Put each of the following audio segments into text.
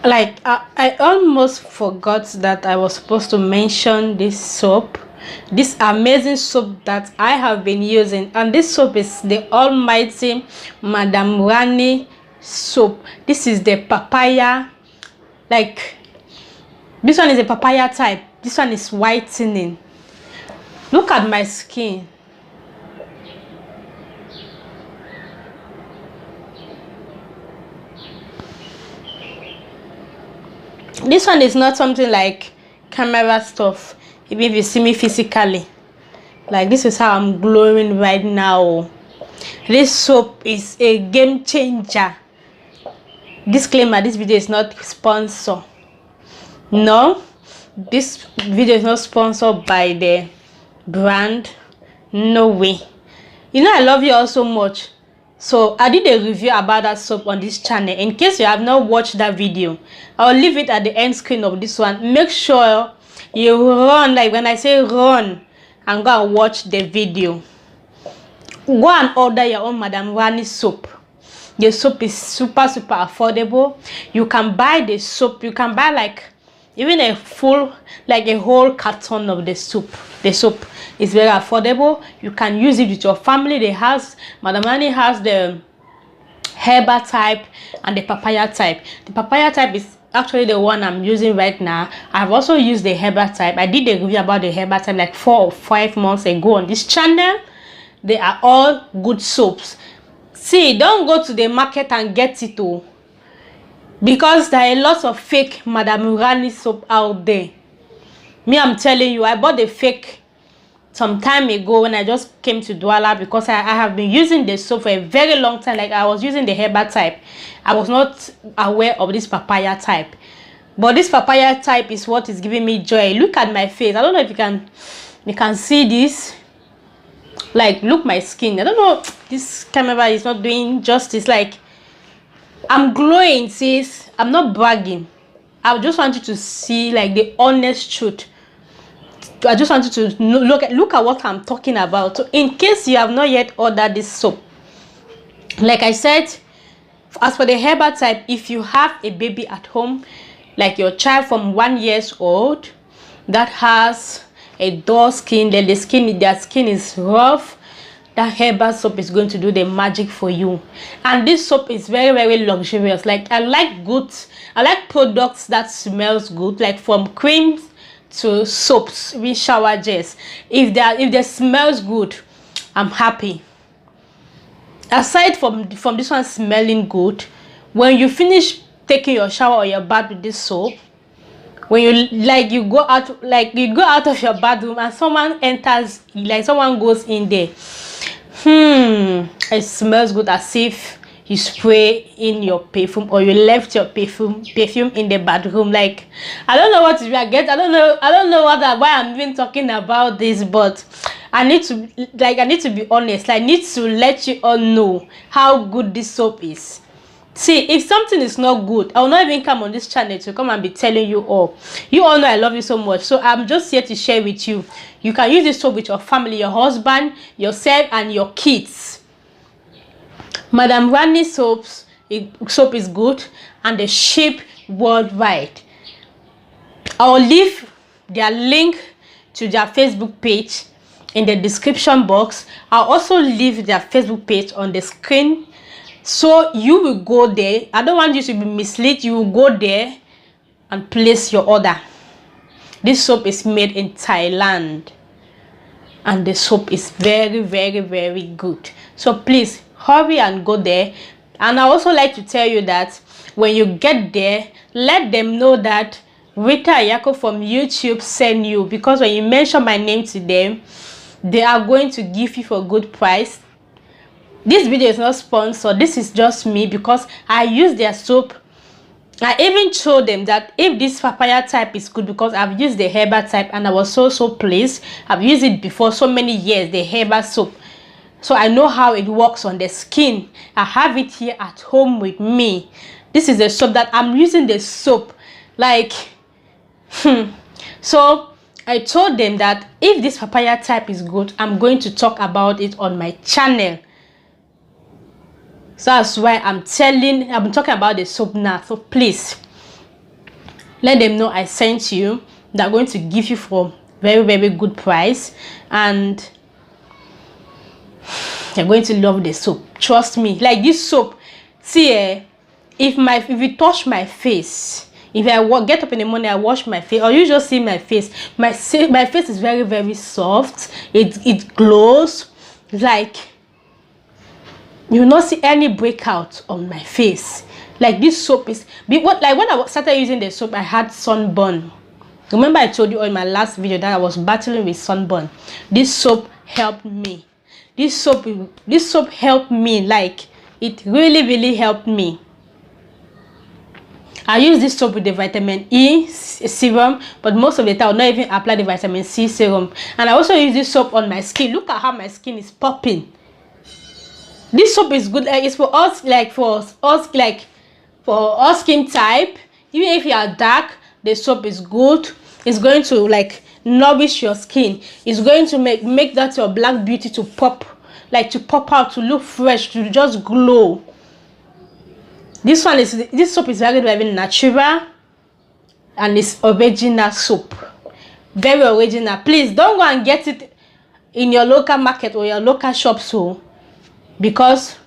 Like I almost forgot that I was supposed to mention this soap, this amazing soap that I have been using, and this soap is the almighty Madam Ranee soap. This is the papaya, like this one is a papaya type, this one is whitening. Look at my skin. This one is not something like camera stuff. Even if you see me physically, like this is how I'm glowing right now. This soap is a game changer. Disclaimer, this video is not sponsored. No, this video is not sponsored by the brand. No way. You know I love you all so much, so I did a review about that soap on this channel. In case you have not watched that video, I'll leave it at the end screen of this one. Make sure you run, like when I say run, and go and watch the video. Go and order your own Madam Ranee soap. The soap is super affordable. You can buy the soap, you can buy like even a full, like a whole carton of the soap. The soap is very affordable. You can use it with your family. The house, Madam Ranee has the herbal type and the papaya type. The papaya type is actually the one I'm using right now. I've also used the herbal type. I did a review about the herbal type like 4 or 5 months ago on this channel. They are all good soaps. See, don't go to the market and get it all, because there are a lot of fake Madam Ranee soap out there. Me, I'm telling you, I bought the fake some time ago when I just came to Douala, because I have been using the soap for a very long time. Like I was using the herbal type. I was not aware of this papaya type. But this papaya type is what is giving me joy. Look at my face. I don't know if you can see this. Like, look my skin. I don't know, this camera is not doing justice. Like, I'm glowing, sis. I'm not bragging. I just want you to see like the honest truth. I just want you to look at what I'm talking about. So in case you have not yet ordered this soap, like I said, as for the herbal type, if you have a baby at home, like your child from 1 year old that has a dull skin, then their skin is rough, that herbal soap is going to do the magic for you. And this soap is very luxurious. Like I like products that smells good, like from creams to soaps, even shower gels. If they smells good, I'm happy. Aside from this one smelling good, when you finish taking your shower or your bath with this soap, when you go out of your bathroom and someone enters, like someone goes in there, it smells good, as if you spray in your perfume or you left your perfume in the bathroom. Like I don't know what to get. I don't know why I'm even talking about this, but I need to be honest. I need to let you all know how good this soap is. See, if something is not good, I will not even come on this channel to come and be telling you all. You all know I love you so much, so I'm just here to share with you. You can use this soap with your family, your husband, yourself, and your kids. Madam Ranee soap is good, and they ship worldwide. I'll leave their link to their Facebook page in the description box. I'll also leave their Facebook page on the screen, so you will go there. I don't want you to be misled. You will go there and place your order. This soap is made in Thailand, and the soap is very good. So please hurry and go there. And I also like to tell you that when you get there, let them know that Rita Ayako from YouTube sent you, because when you mention my name to them, they are going to give you for a good price. This video is not sponsored. This is just me, because I use their soap. I even told them that if this papaya type is good, because I've used the herbal type and I was so pleased. I've used it before so many years, the herbal soap, so I know how it works on the skin. I have it here at home with me. This is the soap that I'm using, the soap, like so I told them that if this papaya type is good, I'm going to talk about it on my channel. So that's why I'm talking about the soap now. So please let them know I sent you. They're going to give you for very, very good price, and you're going to love the soap. Trust me. Like this soap, see, if you touch my face, if I get up in the morning, I wash my face, or you just see my face, my face is very, very soft. It glows. Like you will not see any breakout on my face. Like this soap is like when I started using the soap, I had sunburn. Remember I told you in my last video that I was battling with sunburn. This soap helped me. This soap helped me. Like it really, really helped me. I use this soap with the vitamin E serum, but most of the time I will not even apply the vitamin C serum. And I also use this soap on my skin. Look at how my skin is popping. This soap is good. Like, it's for us, like for all skin type. Even if you are dark, the soap is good. It's going to like nourish your skin. It's going to make that your black beauty to pop, like to pop out, to look fresh, to just glow. This soap is very, very natural, and it's original soap. Very original. Please don't go and get it in your local market or your local shop, so because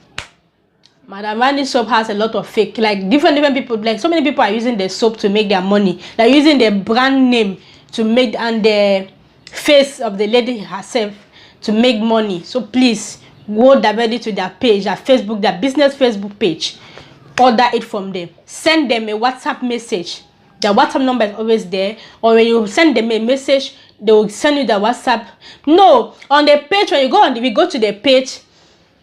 Madam Ranee soap has a lot of fake, like different people. Like so many people are using the soap to make their money. They're using the brand name to make, and the face of the lady herself to make money. So please go directly to their page, their Facebook, their business Facebook page. Order it from them. Send them a WhatsApp message. Their WhatsApp number is always there. Or when you send them a message, they will send you the WhatsApp. No, on the page, when you go to the page,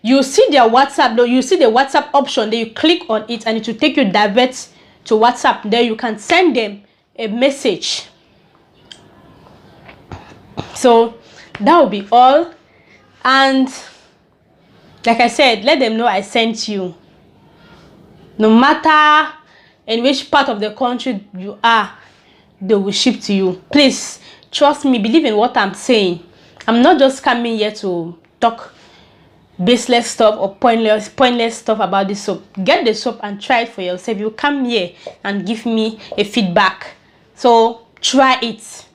you see their WhatsApp. Though you see the WhatsApp option. Then you click on it, and it will take you direct to WhatsApp. There you can send them a message. So that will be all. And like I said, let them know I sent you. No matter in which part of the country you are, they will ship to you. Please trust me, believe in what I'm saying. I'm not just coming here to talk baseless stuff or pointless stuff about this soap. Get the soap and try it for yourself. You come here and give me a feedback. So try it.